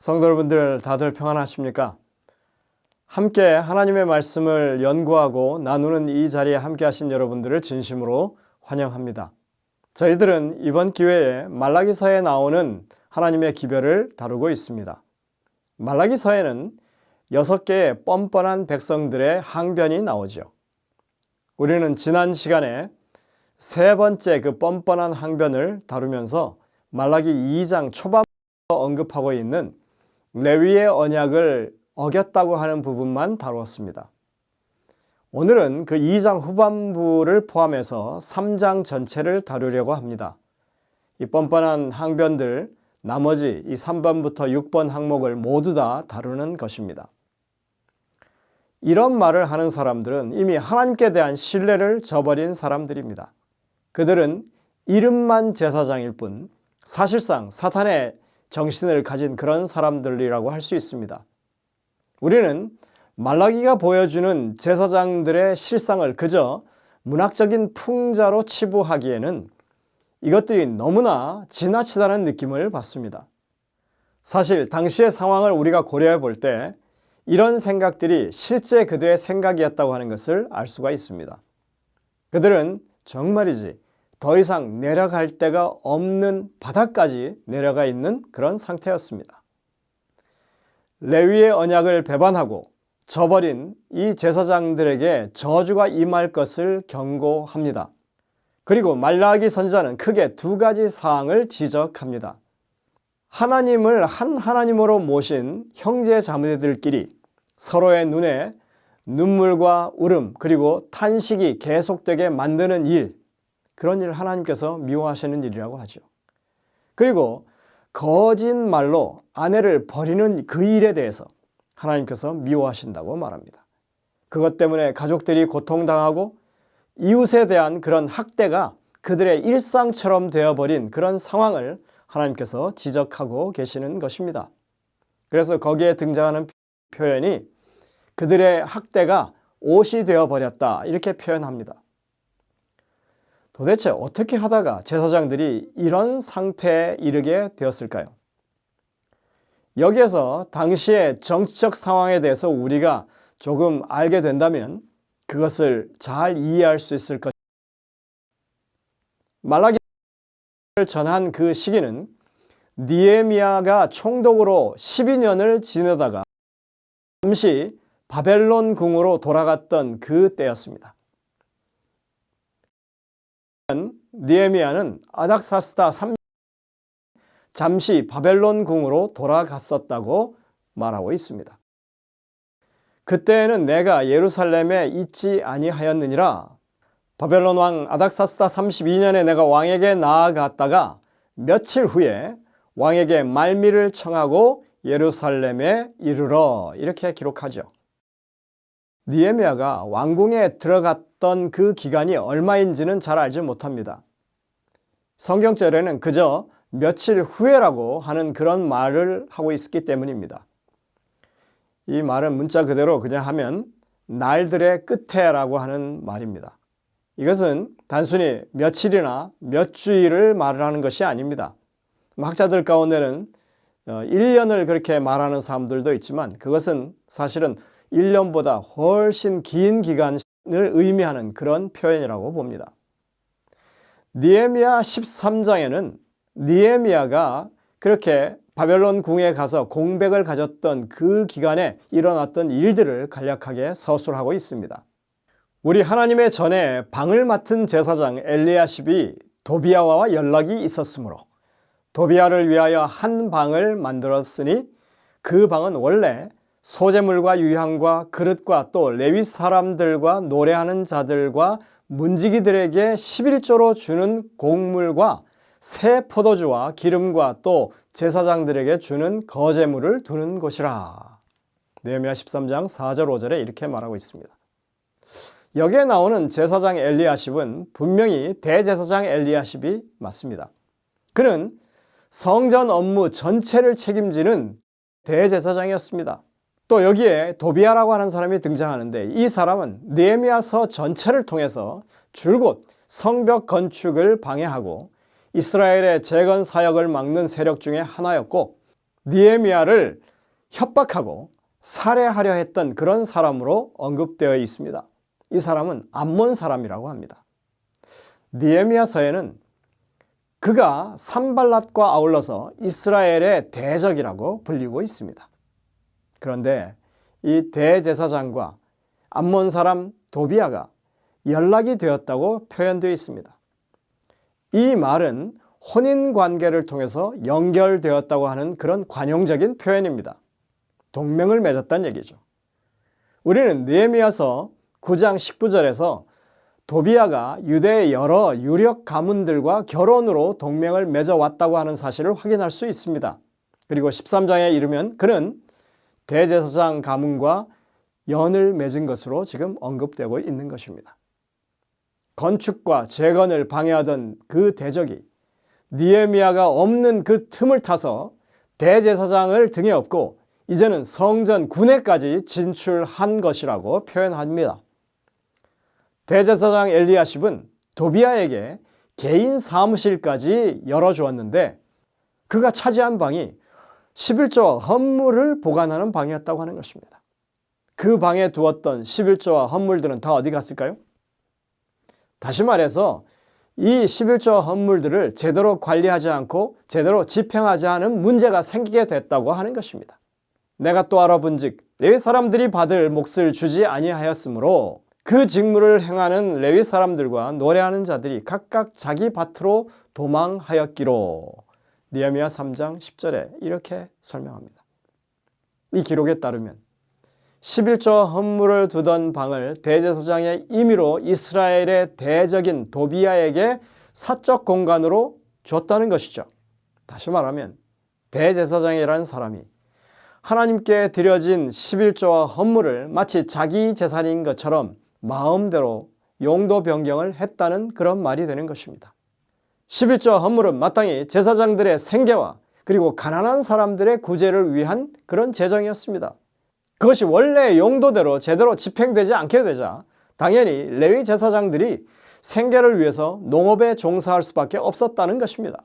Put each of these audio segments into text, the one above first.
성도 여러분들 다들 평안하십니까? 함께 하나님의 말씀을 연구하고 나누는 이 자리에 함께 하신 여러분들을 진심으로 환영합니다. 저희들은 이번 기회에 말라기서에 나오는 하나님의 기별을 다루고 있습니다. 말라기서에는 6개의 뻔뻔한 백성들의 항변이 나오죠. 우리는 지난 시간에 세 번째 그 뻔뻔한 항변을 다루면서 말라기 2장 초반부터 언급하고 있는 레위의 언약을 어겼다고 하는 부분만 다루었습니다. 오늘은 그 2장 후반부를 포함해서 3장 전체를 다루려고 합니다. 이 뻔뻔한 항변들, 나머지 이 3번부터 6번 항목을 모두 다 다루는 것입니다. 이런 말을 하는 사람들은 이미 하나님께 대한 신뢰를 저버린 사람들입니다. 그들은 이름만 제사장일 뿐 사실상 사탄의 정신을 가진 그런 사람들이라고 할 수 있습니다. 우리는 말라기가 보여주는 제사장들의 실상을 그저 문학적인 풍자로 치부하기에는 이것들이 너무나 지나치다는 느낌을 받습니다. 사실 당시의 상황을 우리가 고려해 볼 때 이런 생각들이 실제 그들의 생각이었다고 하는 것을 알 수가 있습니다. 그들은 정말이지 더 이상 내려갈 데가 없는 바닥까지 내려가 있는 그런 상태였습니다. 레위의 언약을 배반하고 저버린 이 제사장들에게 저주가 임할 것을 경고합니다. 그리고 말라기 선지자는 크게 두 가지 사항을 지적합니다. 하나님을 한 하나님으로 모신 형제 자매들끼리 서로의 눈에 눈물과 울음 그리고 탄식이 계속되게 만드는 일, 그런 일을 하나님께서 미워하시는 일이라고 하죠. 그리고 거짓말로 아내를 버리는 그 일에 대해서 하나님께서 미워하신다고 말합니다. 그것 때문에 가족들이 고통당하고 이웃에 대한 그런 학대가 그들의 일상처럼 되어버린 그런 상황을 하나님께서 지적하고 계시는 것입니다. 그래서 거기에 등장하는 표현이 그들의 학대가 옷이 되어버렸다, 이렇게 표현합니다. 도대체 어떻게 하다가 제사장들이 이런 상태에 이르게 되었을까요? 여기에서 당시의 정치적 상황에 대해서 우리가 조금 알게 된다면 그것을 잘 이해할 수 있을 것입니다. 말라기를 전한 그 시기는 느헤미야가 총독으로 12년을 지내다가 잠시 바벨론 궁으로 돌아갔던 그 때였습니다. 느헤미야는 아닥사스다 3년 잠시 바벨론 궁으로 돌아갔었다고 말하고 있습니다. 그때에는 내가 예루살렘에 있지 아니하였느니라. 바벨론 왕 아닥사스다 32년에 내가 왕에게 나아갔다가 며칠 후에 왕에게 말미를 청하고 예루살렘에 이르러, 이렇게 기록하죠. 느헤미야가 왕궁에 들어갔던 그 기간이 얼마인지는 잘 알지 못합니다. 성경절에는 그저 며칠 후에라고 하는 그런 말을 하고 있었기 때문입니다. 이 말은 문자 그대로 그냥 하면 날들의 끝에라고 하는 말입니다. 이것은 단순히 며칠이나 몇 주일을 말을 하는 것이 아닙니다. 학자들 가운데는 1년을 그렇게 말하는 사람들도 있지만 그것은 사실은 1년보다 훨씬 긴 기간을 의미하는 그런 표현이라고 봅니다. 느헤미야 13장에는 느헤미야가 그렇게 바벨론 궁에 가서 공백을 가졌던 그 기간에 일어났던 일들을 간략하게 서술하고 있습니다. 우리 하나님의 전에 방을 맡은 제사장 엘리야십이 도비야와 연락이 있었으므로 도비야를 위하여 한 방을 만들었으니 그 방은 원래 소재물과 유향과 그릇과 또 레위 사람들과 노래하는 자들과 문지기들에게 11조로 주는 곡물과 새 포도주와 기름과 또 제사장들에게 주는 거제물을 두는 곳이라. 느헤미야 13장 4절 5절에 이렇게 말하고 있습니다. 여기에 나오는 제사장 엘리야십은 분명히 대제사장 엘리야십이 맞습니다. 그는 성전 업무 전체를 책임지는 대제사장이었습니다. 또 여기에 도비야라고 하는 사람이 등장하는데 이 사람은 느헤미야서 전체를 통해서 줄곧 성벽 건축을 방해하고 이스라엘의 재건 사역을 막는 세력 중에 하나였고 느헤미야를 협박하고 살해하려 했던 그런 사람으로 언급되어 있습니다. 이 사람은 암몬 사람이라고 합니다. 느헤미야서에는 그가 산발랏과 아울러서 이스라엘의 대적이라고 불리고 있습니다. 그런데 이 대제사장과 암몬 사람 도비야가 연락이 되었다고 표현되어 있습니다. 이 말은 혼인관계를 통해서 연결되었다고 하는 그런 관용적인 표현입니다. 동맹을 맺었다는 얘기죠. 우리는 느헤미야서 9장 19절에서 도비야가 유대의 여러 유력 가문들과 결혼으로 동맹을 맺어왔다고 하는 사실을 확인할 수 있습니다. 그리고 13장에 이르면 그는 대제사장 가문과 연을 맺은 것으로 지금 언급되고 있는 것입니다. 건축과 재건을 방해하던 그 대적이 느헤미야가 없는 그 틈을 타서 대제사장을 등에 업고 이제는 성전 군에까지 진출한 것이라고 표현합니다. 대제사장 엘리야십은 도비야에게 개인 사무실까지 열어주었는데 그가 차지한 방이 11조와 헌물을 보관하는 방이었다고 하는 것입니다. 그 방에 두었던 11조와 헌물들은 다 어디 갔을까요? 다시 말해서 이 11조와 헌물들을 제대로 관리하지 않고 제대로 집행하지 않은 문제가 생기게 됐다고 하는 것입니다. 내가 또 알아본즉 레위 사람들이 받을 몫을 주지 아니하였으므로 그 직무를 행하는 레위 사람들과 노래하는 자들이 각각 자기 밭으로 도망하였기로. 느헤미야 3장 10절에 이렇게 설명합니다. 이 기록에 따르면 11조 헌물을 두던 방을 대제사장의 임의로 이스라엘의 대적인 도비야에게 사적 공간으로 줬다는 것이죠. 다시 말하면 대제사장이라는 사람이 하나님께 드려진 11조와 헌물을 마치 자기 재산인 것처럼 마음대로 용도 변경을 했다는 그런 말이 되는 것입니다. 11조와 헌물은 마땅히 제사장들의 생계와 그리고 가난한 사람들의 구제를 위한 그런 재정이었습니다. 그것이 원래의 용도대로 제대로 집행되지 않게 되자 당연히 레위 제사장들이 생계를 위해서 농업에 종사할 수밖에 없었다는 것입니다.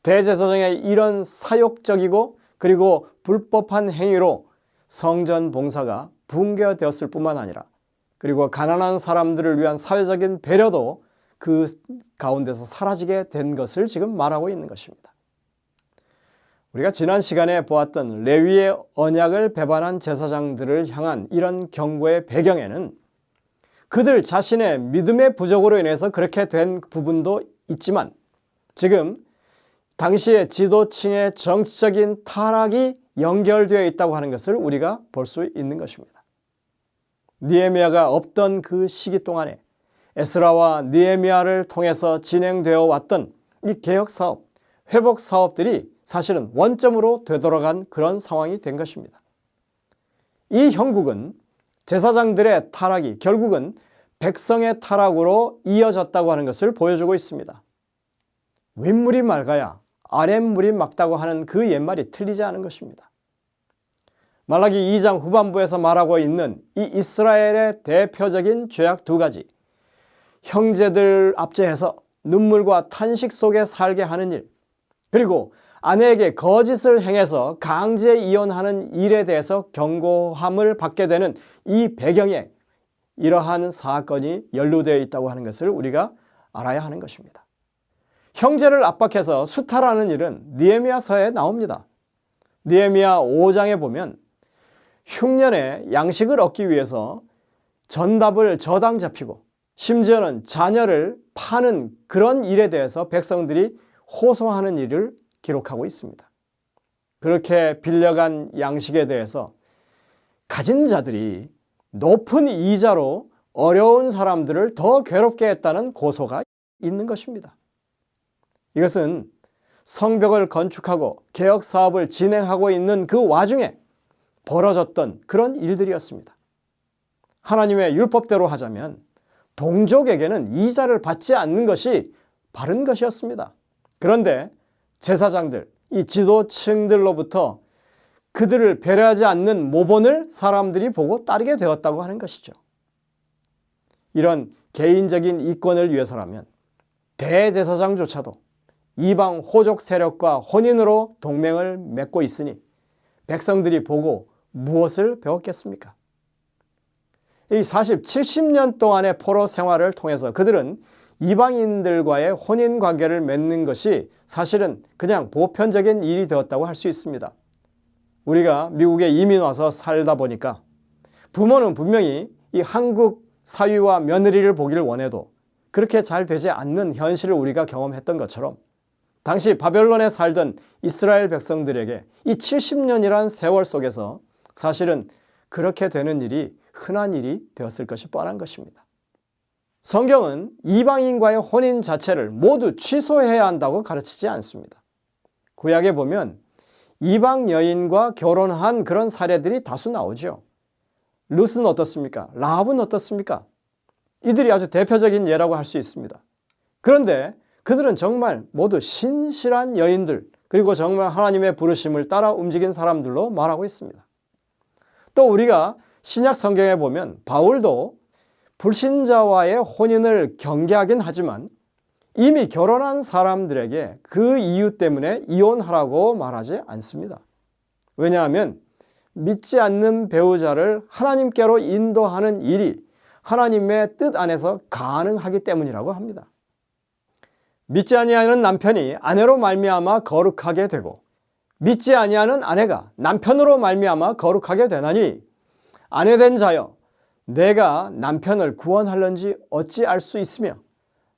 대제사장의 이런 사욕적이고 그리고 불법한 행위로 성전 봉사가 붕괴되었을 뿐만 아니라 그리고 가난한 사람들을 위한 사회적인 배려도 그 가운데서 사라지게 된 것을 지금 말하고 있는 것입니다. 우리가 지난 시간에 보았던 레위의 언약을 배반한 제사장들을 향한 이런 경고의 배경에는 그들 자신의 믿음의 부족으로 인해서 그렇게 된 부분도 있지만 지금 당시의 지도층의 정치적인 타락이 연결되어 있다고 하는 것을 우리가 볼 수 있는 것입니다. 느헤미야가 없던 그 시기 동안에 에스라와 느헤미야를 통해서 진행되어 왔던 이 개혁사업, 회복사업들이 사실은 원점으로 되돌아간 그런 상황이 된 것입니다. 이 형국은 제사장들의 타락이 결국은 백성의 타락으로 이어졌다고 하는 것을 보여주고 있습니다. 윗물이 맑아야 아랫물이 맑다고 하는 그 옛말이 틀리지 않은 것입니다. 말라기 2장 후반부에서 말하고 있는 이 이스라엘의 대표적인 죄악 두 가지, 형제들 압제해서 눈물과 탄식 속에 살게 하는 일, 그리고 아내에게 거짓을 행해서 강제 이혼하는 일에 대해서 경고함을 받게 되는 이 배경에 이러한 사건이 연루되어 있다고 하는 것을 우리가 알아야 하는 것입니다. 형제를 압박해서 수탈하는 일은 느헤미야서에 나옵니다. 느헤미야 5장에 보면 흉년에 양식을 얻기 위해서 전답을 저당 잡히고 심지어는 자녀를 파는 그런 일에 대해서 백성들이 호소하는 일을 기록하고 있습니다. 그렇게 빌려간 양식에 대해서 가진 자들이 높은 이자로 어려운 사람들을 더 괴롭게 했다는 고소가 있는 것입니다. 이것은 성벽을 건축하고 개혁 사업을 진행하고 있는 그 와중에 벌어졌던 그런 일들이었습니다. 하나님의 율법대로 하자면 동족에게는 이자를 받지 않는 것이 바른 것이었습니다. 그런데 제사장들, 이 지도층들로부터 그들을 배려하지 않는 모본을 사람들이 보고 따르게 되었다고 하는 것이죠. 이런 개인적인 이권을 위해서라면 대제사장조차도 이방 호족 세력과 혼인으로 동맹을 맺고 있으니 백성들이 보고 무엇을 배웠겠습니까? 이 70년 동안의 포로 생활을 통해서 그들은 이방인들과의 혼인 관계를 맺는 것이 사실은 그냥 보편적인 일이 되었다고 할 수 있습니다. 우리가 미국에 이민 와서 살다 보니까 부모는 분명히 이 한국 사위와 며느리를 보기를 원해도 그렇게 잘 되지 않는 현실을 우리가 경험했던 것처럼 당시 바벨론에 살던 이스라엘 백성들에게 이 70년이란 세월 속에서 사실은 그렇게 되는 일이 흔한 일이 되었을 것이 뻔한 것입니다. 성경은 이방인과의 혼인 자체를 모두 취소해야 한다고 가르치지 않습니다. 구약에 보면 이방 여인과 결혼한 그런 사례들이 다수 나오죠. 룻은 어떻습니까? 라합은 어떻습니까? 이들이 아주 대표적인 예라고 할 수 있습니다. 그런데 그들은 정말 모두 신실한 여인들, 그리고 정말 하나님의 부르심을 따라 움직인 사람들로 말하고 있습니다. 또 우리가 신약 성경에 보면 바울도 불신자와의 혼인을 경계하긴 하지만 이미 결혼한 사람들에게 그 이유 때문에 이혼하라고 말하지 않습니다. 왜냐하면 믿지 않는 배우자를 하나님께로 인도하는 일이 하나님의 뜻 안에서 가능하기 때문이라고 합니다. 믿지 아니하는 남편이 아내로 말미암아 거룩하게 되고 믿지 아니하는 아내가 남편으로 말미암아 거룩하게 되나니 아내된 자여 내가 남편을 구원할런지 어찌 알 수 있으며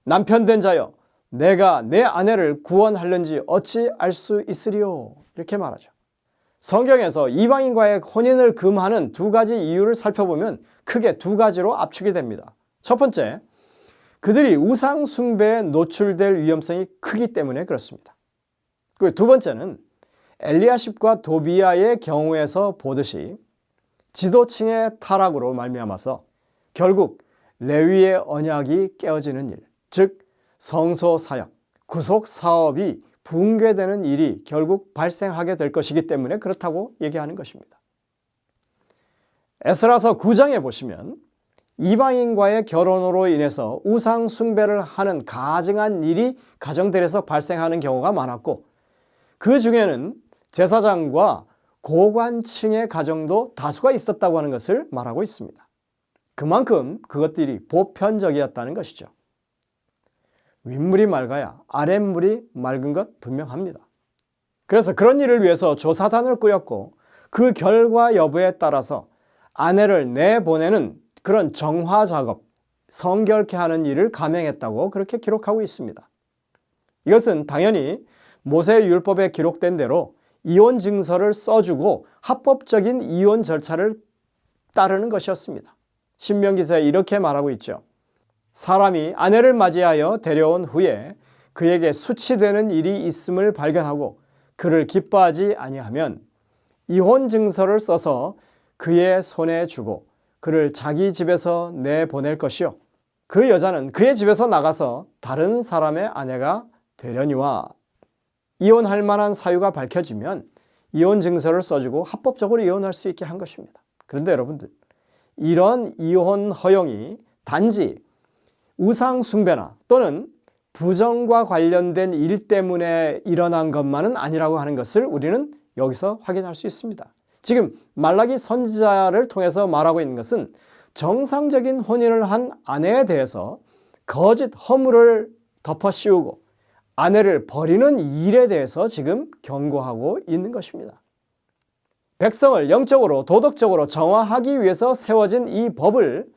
남편된 자여 내가 내 아내를 구원할는지 어찌 알 수 있으리요. 이렇게 말하죠. 성경에서 이방인과의 혼인을 금하는 두 가지 이유를 살펴보면 크게 두 가지로 압축이 됩니다. 첫 번째, 그들이 우상 숭배에 노출될 위험성이 크기 때문에 그렇습니다. 그리고 두 번째는 엘리야십과 도비야의 경우에서 보듯이 지도층의 타락으로 말미암아서 결국 레위의 언약이 깨어지는 일, 즉 성소 사역, 구속 사업이 붕괴되는 일이 결국 발생하게 될 것이기 때문에 그렇다고 얘기하는 것입니다. 에스라서 9장에 보시면 이방인과의 결혼으로 인해서 우상 숭배를 하는 가증한 일이 가정들에서 발생하는 경우가 많았고 그 중에는 제사장과 고관층의 가정도 다수가 있었다고 하는 것을 말하고 있습니다. 그만큼 그것들이 보편적이었다는 것이죠. 윗물이 맑아야 아랫물이 맑은 것 분명합니다. 그래서 그런 일을 위해서 조사단을 꾸렸고 그 결과 여부에 따라서 아내를 내보내는 그런 정화 작업, 성결케 하는 일을 감행했다고 그렇게 기록하고 있습니다. 이것은 당연히 모세율법에 기록된 대로 이혼 증서를 써주고 합법적인 이혼 절차를 따르는 것이었습니다. 신명기서에 이렇게 말하고 있죠. 사람이 아내를 맞이하여 데려온 후에 그에게 수치되는 일이 있음을 발견하고 그를 기뻐하지 아니하면 이혼 증서를 써서 그의 손에 주고 그를 자기 집에서 내보낼 것이요 그 여자는 그의 집에서 나가서 다른 사람의 아내가 되려니와 이혼할 만한 사유가 밝혀지면 이혼 증서를 써주고 합법적으로 이혼할 수 있게 한 것입니다. 그런데 여러분들, 이런 이혼 허용이 단지 우상 숭배나 또는 부정과 관련된 일 때문에 일어난 것만은 아니라고 하는 것을 우리는 여기서 확인할 수 있습니다. 지금 말라기 선지자를 통해서 말하고 있는 것은 정상적인 혼인을 한 아내에 대해서 거짓 허물을 덮어 씌우고 아내를 버리는 일에 대해서 지금 경고하고 있는 것입니다. 백성을 영적으로 도덕적으로 정화하기 위해서 세워진 이 법을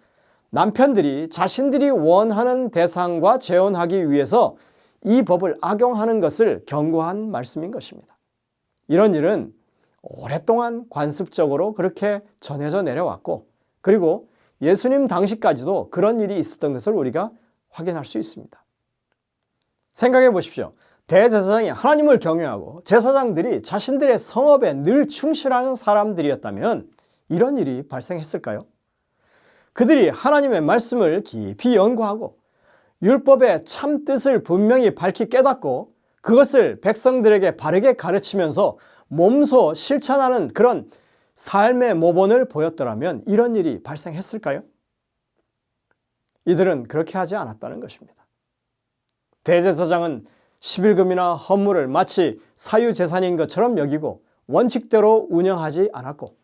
남편들이 자신들이 원하는 대상과 재혼하기 위해서 이 법을 악용하는 것을 경고한 말씀인 것입니다. 이런 일은 오랫동안 관습적으로 그렇게 전해져 내려왔고 그리고 예수님 당시까지도 그런 일이 있었던 것을 우리가 확인할 수 있습니다. 생각해 보십시오. 대제사장이 하나님을 경외하고 제사장들이 자신들의 성업에 늘 충실하는 사람들이었다면 이런 일이 발생했을까요? 그들이 하나님의 말씀을 깊이 연구하고 율법의 참 뜻을 분명히 밝히 깨닫고 그것을 백성들에게 바르게 가르치면서 몸소 실천하는 그런 삶의 모본을 보였더라면 이런 일이 발생했을까요? 이들은 그렇게 하지 않았다는 것입니다. 대제사장은 십일금이나 헌물을 마치 사유재산인 것처럼 여기고 원칙대로 운영하지 않았고,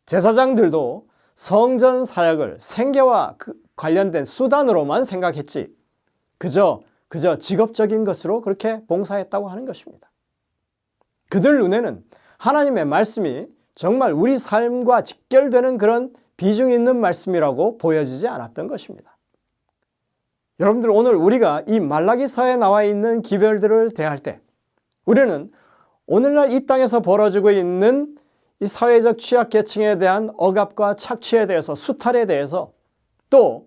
제사장들도 성전 사역을 생계와 관련된 수단으로만 생각했지 그저 직업적인 것으로 그렇게 봉사했다고 하는 것입니다. 그들 눈에는 하나님의 말씀이 정말 우리 삶과 직결되는 그런 비중 있는 말씀이라고 보여지지 않았던 것입니다. 여러분들, 오늘 우리가 이 말라기서에 나와 있는 기별들을 대할 때 우리는 오늘날 이 땅에서 벌어지고 있는 이 사회적 취약계층에 대한 억압과 착취에 대해서, 수탈에 대해서, 또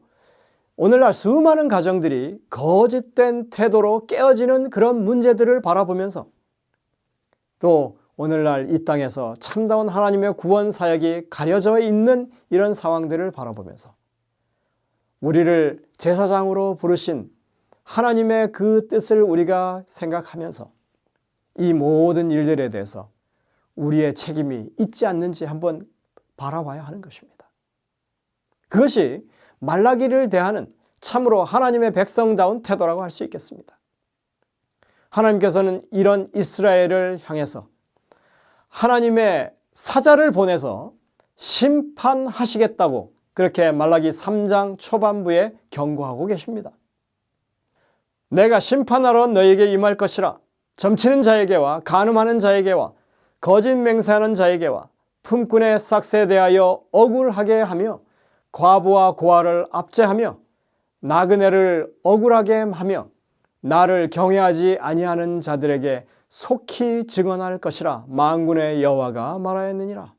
오늘날 수많은 가정들이 거짓된 태도로 깨어지는 그런 문제들을 바라보면서, 또 오늘날 이 땅에서 참다운 하나님의 구원 사역이 가려져 있는 이런 상황들을 바라보면서 우리를 제사장으로 부르신 하나님의 그 뜻을 우리가 생각하면서 이 모든 일들에 대해서 우리의 책임이 있지 않는지 한번 바라봐야 하는 것입니다. 그것이 말라기를 대하는 참으로 하나님의 백성다운 태도라고 할 수 있겠습니다. 하나님께서는 이런 이스라엘을 향해서 하나님의 사자를 보내서 심판하시겠다고 그렇게 말라기 3장 초반부에 경고하고 계십니다. 내가 심판하러 너에게 임할 것이라. 점치는 자에게와 간음하는 자에게와 거짓 맹세하는 자에게와 품꾼의 싹스에 대하여 억울하게 하며 과부와 고아를 압제하며 나그네를 억울하게 하며 나를 경외하지 아니하는 자들에게 속히 증언할 것이라. 만군의 여호와가 말하였느니라.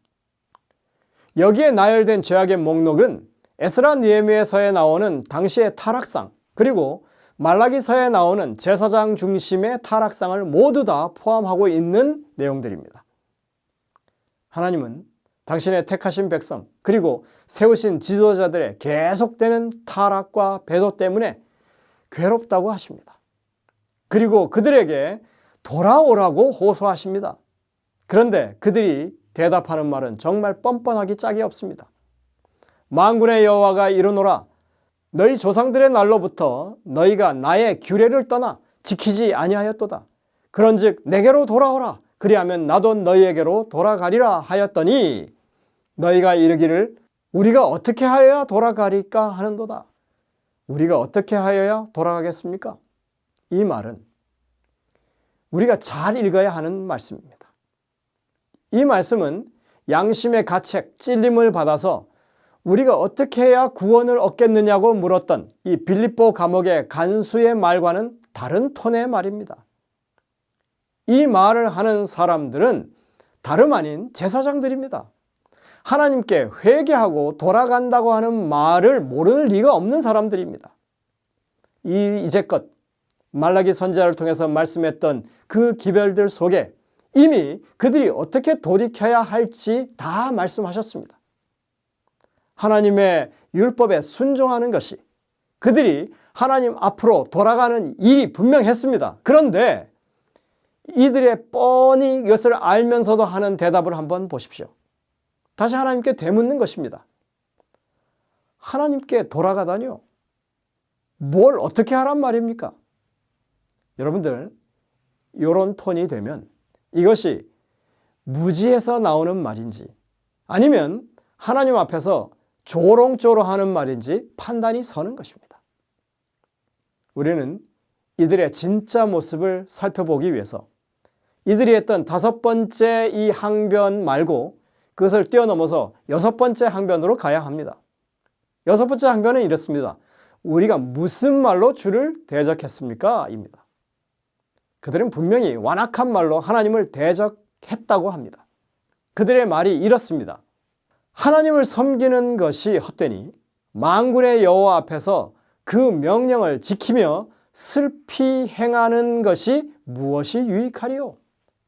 여기에 나열된 죄악의 목록은 에스라 느헤미야서에 나오는 당시의 타락상, 그리고 말라기서에 나오는 제사장 중심의 타락상을 모두 다 포함하고 있는 내용들입니다. 하나님은 당신의 택하신 백성, 그리고 세우신 지도자들의 계속되는 타락과 배도 때문에 괴롭다고 하십니다. 그리고 그들에게 돌아오라고 호소하십니다. 그런데 그들이 대답하는 말은 정말 뻔뻔하기 짝이 없습니다. 만군의 여호와가 이르노라. 너희 조상들의 날로부터 너희가 나의 규례를 떠나 지키지 아니하였도다. 그런즉 내게로 돌아오라. 그리하면 나도 너희에게로 돌아가리라 하였더니 너희가 이르기를 우리가 어떻게 하여야 돌아가리까 하는도다. 우리가 어떻게 하여야 돌아가겠습니까? 이 말은 우리가 잘 읽어야 하는 말씀입니다. 이 말씀은 양심의 가책, 찔림을 받아서 우리가 어떻게 해야 구원을 얻겠느냐고 물었던 이 빌립보 감옥의 간수의 말과는 다른 톤의 말입니다. 이 말을 하는 사람들은 다름 아닌 제사장들입니다. 하나님께 회개하고 돌아간다고 하는 말을 모르는 리가 없는 사람들입니다. 이제껏 말라기 선지자를 통해서 말씀했던 그 기별들 속에 이미 그들이 어떻게 돌이켜야 할지 다 말씀하셨습니다. 하나님의 율법에 순종하는 것이 그들이 하나님 앞으로 돌아가는 일이 분명했습니다. 그런데 이들의 뻔히 이것을 알면서도 하는 대답을 한번 보십시오. 다시 하나님께 되묻는 것입니다. 하나님께 돌아가다니요? 뭘 어떻게 하란 말입니까? 여러분들, 이런 톤이 되면 이것이 무지에서 나오는 말인지 아니면 하나님 앞에서 조롱조롱하는 말인지 판단이 서는 것입니다. 우리는 이들의 진짜 모습을 살펴보기 위해서 이들이 했던 5번째 이 항변 말고 그것을 뛰어넘어서 6번째 항변으로 가야 합니다. 6번째 항변은 이렇습니다. 우리가 무슨 말로 주를 대적했습니까? 입니다. 그들은 분명히 완악한 말로 하나님을 대적했다고 합니다. 그들의 말이 이렇습니다. 하나님을 섬기는 것이 헛되니 만군의 여호와 앞에서 그 명령을 지키며 슬피 행하는 것이 무엇이 유익하리요?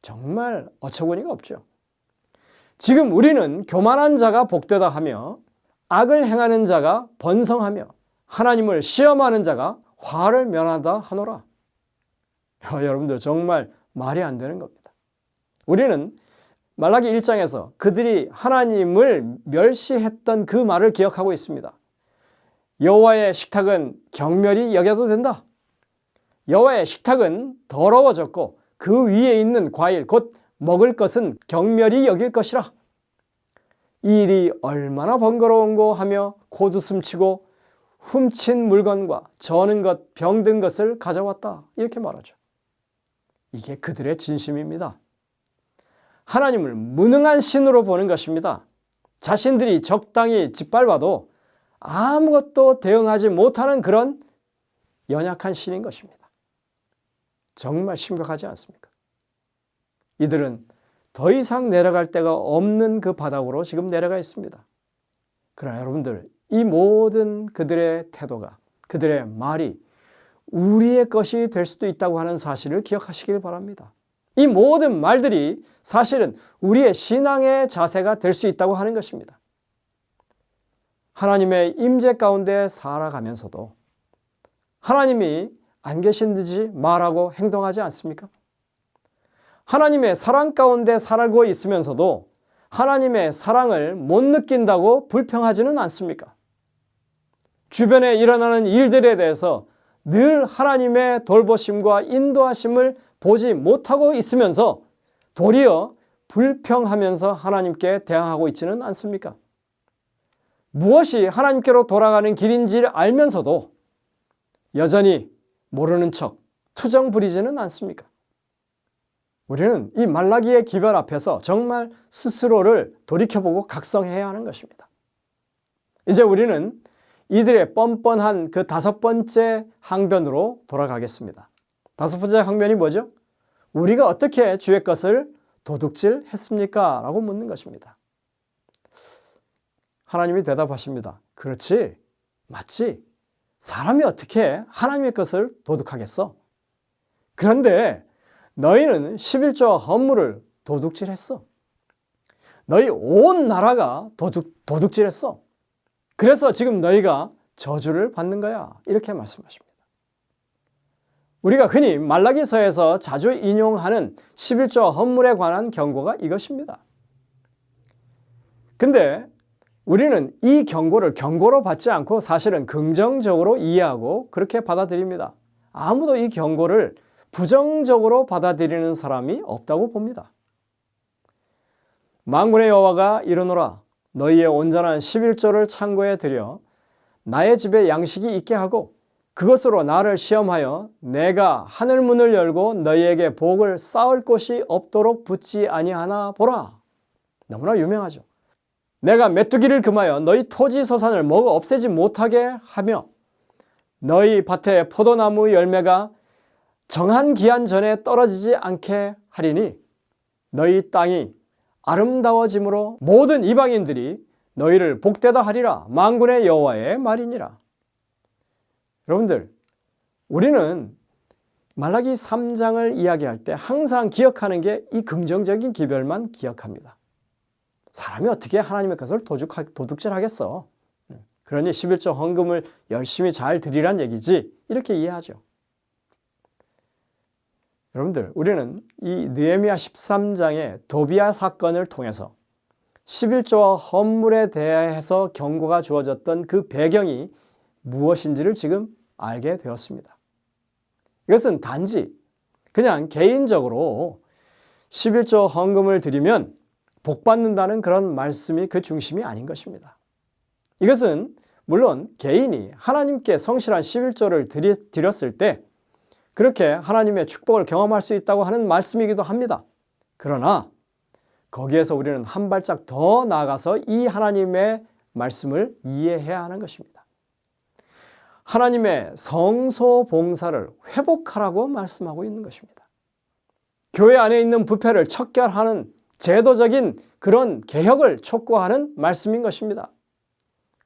정말 어처구니가 없죠. 지금 우리는 교만한 자가 복되다 하며 악을 행하는 자가 번성하며 하나님을 시험하는 자가 화를 면하다 하노라. 여러분들, 정말 말이 안 되는 겁니다. 우리는 말라기 1장에서 그들이 하나님을 멸시했던 그 말을 기억하고 있습니다. 여호와의 식탁은 경멸히 여겨도 된다. 여호와의 식탁은 더러워졌고 그 위에 있는 과일 곧 먹을 것은 경멸이 여길 것이라. 이 일이 얼마나 번거로운고 하며 코웃음치고 훔친 물건과 저는 것, 병든 것을 가져왔다. 이렇게 말하죠. 이게 그들의 진심입니다. 하나님을 무능한 신으로 보는 것입니다. 자신들이 적당히 짓밟아도 아무것도 대응하지 못하는 그런 연약한 신인 것입니다. 정말 심각하지 않습니까? 이들은 더 이상 내려갈 데가 없는 그 바닥으로 지금 내려가 있습니다. 그러나 여러분들, 이 모든 그들의 태도가, 그들의 말이 우리의 것이 될 수도 있다고 하는 사실을 기억하시길 바랍니다. 이 모든 말들이 사실은 우리의 신앙의 자세가 될 수 있다고 하는 것입니다. 하나님의 임재 가운데 살아가면서도 하나님이 안 계신 듯이 말하고 행동하지 않습니까? 하나님의 사랑 가운데 살고 있으면서도 하나님의 사랑을 못 느낀다고 불평하지는 않습니까? 주변에 일어나는 일들에 대해서 늘 하나님의 돌보심과 인도하심을 보지 못하고 있으면서 도리어 불평하면서 하나님께 대항하고 있지는 않습니까? 무엇이 하나님께로 돌아가는 길인지 알면서도 여전히 모르는 척 투정 부리지는 않습니까? 우리는 이 말라기의 기별 앞에서 정말 스스로를 돌이켜보고 각성해야 하는 것입니다. 이제 우리는 이들의 뻔뻔한 그 5번째 항변으로 돌아가겠습니다. 5번째 항변이 뭐죠? 우리가 어떻게 주의 것을 도둑질했습니까? 라고 묻는 것입니다. 하나님이 대답하십니다. 그렇지, 맞지. 사람이 어떻게 하나님의 것을 도둑하겠어? 그런데 너희는 11조와 헌물을 도둑질했어. 너희 온 나라가 도둑질했어. 그래서 지금 너희가 저주를 받는 거야. 이렇게 말씀하십니다. 우리가 흔히 말라기서에서 자주 인용하는 11조와 헌물에 관한 경고가 이것입니다. 근데 우리는 이 경고를 경고로 받지 않고 사실은 긍정적으로 이해하고 그렇게 받아들입니다. 아무도 이 경고를 부정적으로 받아들이는 사람이 없다고 봅니다. 만군의 여호와가 이르노라. 너희의 온전한 11조를 창고에 들여 나의 집에 양식이 있게 하고 그것으로 나를 시험하여 내가 하늘문을 열고 너희에게 복을 쌓을 곳이 없도록 붙지 아니하나 보라. 너무나 유명하죠. 내가 메뚜기를 금하여 너희 토지 소산을 먹어 없애지 못하게 하며 너희 밭에 포도나무 열매가 정한 기한 전에 떨어지지 않게 하리니 너희 땅이 아름다워짐으로 모든 이방인들이 너희를 복되다 하리라. 만군의 여호와의 말이니라. 여러분들, 우리는 말라기 3장을 이야기할 때 항상 기억하는 게 이 긍정적인 기별만 기억합니다. 사람이 어떻게 하나님의 것을 도둑질하겠어? 그러니 11조 헌금을 열심히 잘 드리란 얘기지. 이렇게 이해하죠. 여러분들, 우리는 이 느헤미야 13장의 도비야 사건을 통해서 11조와 헌물에 대해서 경고가 주어졌던 그 배경이 무엇인지를 지금 알게 되었습니다. 이것은 단지 그냥 개인적으로 11조 헌금을 드리면 복받는다는 그런 말씀이 그 중심이 아닌 것입니다. 이것은 물론 개인이 하나님께 성실한 11조를 드렸을 때 그렇게 하나님의 축복을 경험할 수 있다고 하는 말씀이기도 합니다. 그러나 거기에서 우리는 한 발짝 더 나아가서 이 하나님의 말씀을 이해해야 하는 것입니다. 하나님의 성소 봉사를 회복하라고 말씀하고 있는 것입니다. 교회 안에 있는 부패를 척결하는 제도적인 그런 개혁을 촉구하는 말씀인 것입니다.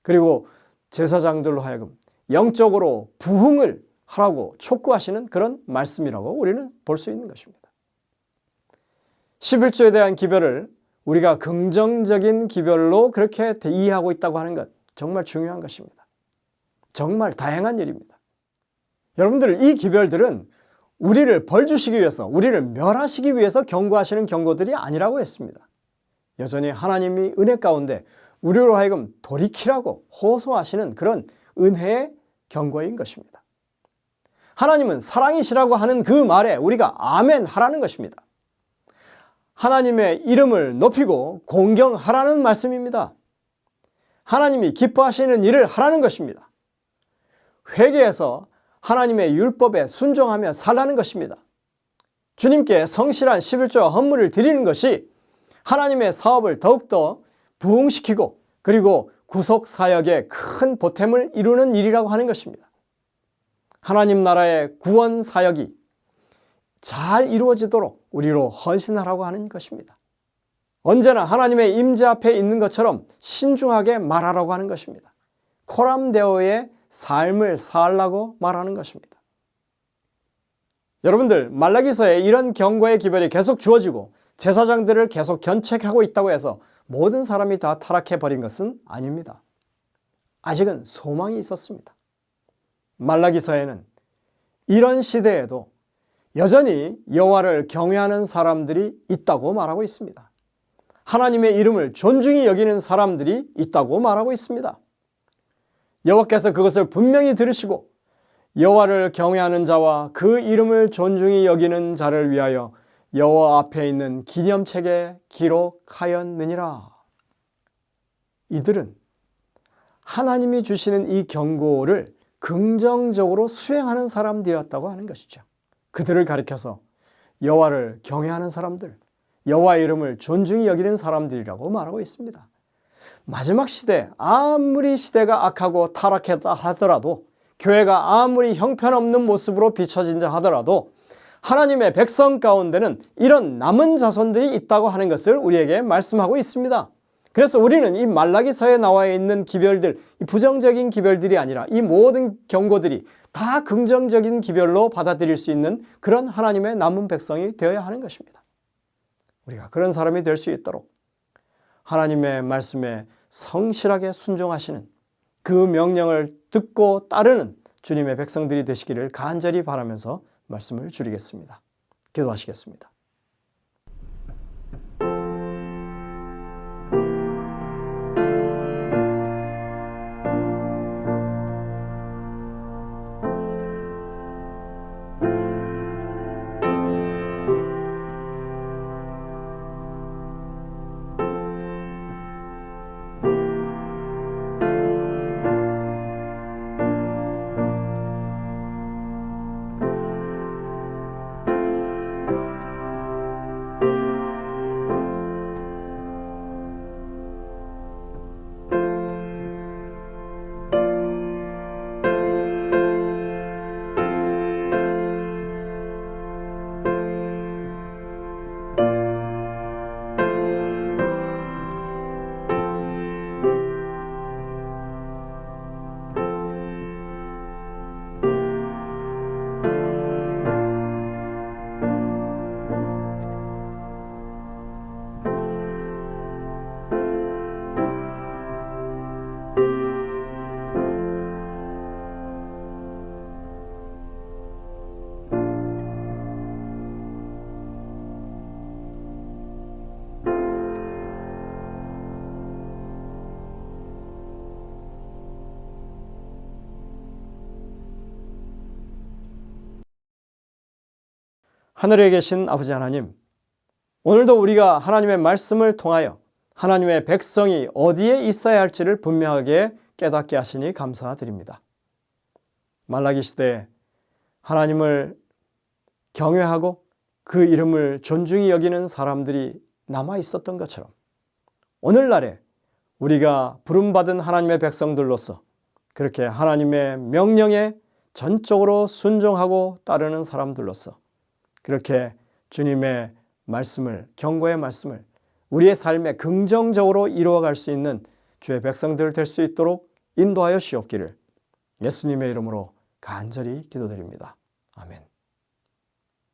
그리고 제사장들로 하여금 영적으로 부흥을 하라고 촉구하시는 그런 말씀이라고 우리는 볼 수 있는 것입니다. 11조에 대한 기별을 우리가 긍정적인 기별로 그렇게 이해하고 있다고 하는 것 정말 중요한 것입니다. 정말 다행한 일입니다. 여러분들, 이 기별들은 우리를 벌주시기 위해서, 우리를 멸하시기 위해서 경고하시는 경고들이 아니라고 했습니다. 여전히 하나님이 은혜 가운데 우리로 하여금 돌이키라고 호소하시는 그런 은혜의 경고인 것입니다. 하나님은 사랑이시라고 하는 그 말에 우리가 아멘 하라는 것입니다. 하나님의 이름을 높이고 공경하라는 말씀입니다. 하나님이 기뻐하시는 일을 하라는 것입니다. 회개해서 하나님의 율법에 순종하며 살라는 것입니다. 주님께 성실한 11조와 헌물을 드리는 것이 하나님의 사업을 더욱더 부흥시키고 그리고 구속사역에 큰 보탬을 이루는 일이라고 하는 것입니다. 하나님 나라의 구원 사역이 잘 이루어지도록 우리로 헌신하라고 하는 것입니다. 언제나 하나님의 임재 앞에 있는 것처럼 신중하게 말하라고 하는 것입니다. 코람데오의 삶을 살라고 말하는 것입니다. 여러분들, 말라기서에 이런 경고의 기별이 계속 주어지고 제사장들을 계속 견책하고 있다고 해서 모든 사람이 다 타락해버린 것은 아닙니다. 아직은 소망이 있었습니다. 말라기서에는 이런 시대에도 여전히 여호와를 경외하는 사람들이 있다고 말하고 있습니다. 하나님의 이름을 존중히 여기는 사람들이 있다고 말하고 있습니다. 여호와께서 그것을 분명히 들으시고 여호와를 경외하는 자와 그 이름을 존중히 여기는 자를 위하여 여호와 앞에 있는 기념책에 기록하였느니라. 이들은 하나님이 주시는 이 경고를 긍정적으로 수행하는 사람들이었다고 하는 것이죠. 그들을 가리켜서 여호와를 경외하는 사람들, 여호와의 이름을 존중히 여기는 사람들이라고 말하고 있습니다. 마지막 시대, 아무리 시대가 악하고 타락했다 하더라도, 교회가 아무리 형편없는 모습으로 비춰진다 하더라도 하나님의 백성 가운데는 이런 남은 자손들이 있다고 하는 것을 우리에게 말씀하고 있습니다. 그래서 우리는 이 말라기서에 나와 있는 기별들, 이 부정적인 기별들이 아니라 이 모든 경고들이 다 긍정적인 기별로 받아들일 수 있는 그런 하나님의 남은 백성이 되어야 하는 것입니다. 우리가 그런 사람이 될 수 있도록 하나님의 말씀에 성실하게 순종하시는 그 명령을 듣고 따르는 주님의 백성들이 되시기를 간절히 바라면서 말씀을 줄이겠습니다. 기도하시겠습니다. 하늘에 계신 아버지 하나님, 오늘도 우리가 하나님의 말씀을 통하여 하나님의 백성이 어디에 있어야 할지를 분명하게 깨닫게 하시니 감사드립니다. 말라기 시대에 하나님을 경외하고 그 이름을 존중히 여기는 사람들이 남아 있었던 것처럼 오늘날에 우리가 부름받은 하나님의 백성들로서 그렇게 하나님의 명령에 전적으로 순종하고 따르는 사람들로서 그렇게 주님의 말씀을, 경고의 말씀을 우리의 삶에 긍정적으로 이루어갈 수 있는 주의 백성들 될 수 있도록 인도하여 주옵기를 예수님의 이름으로 간절히 기도드립니다. 아멘.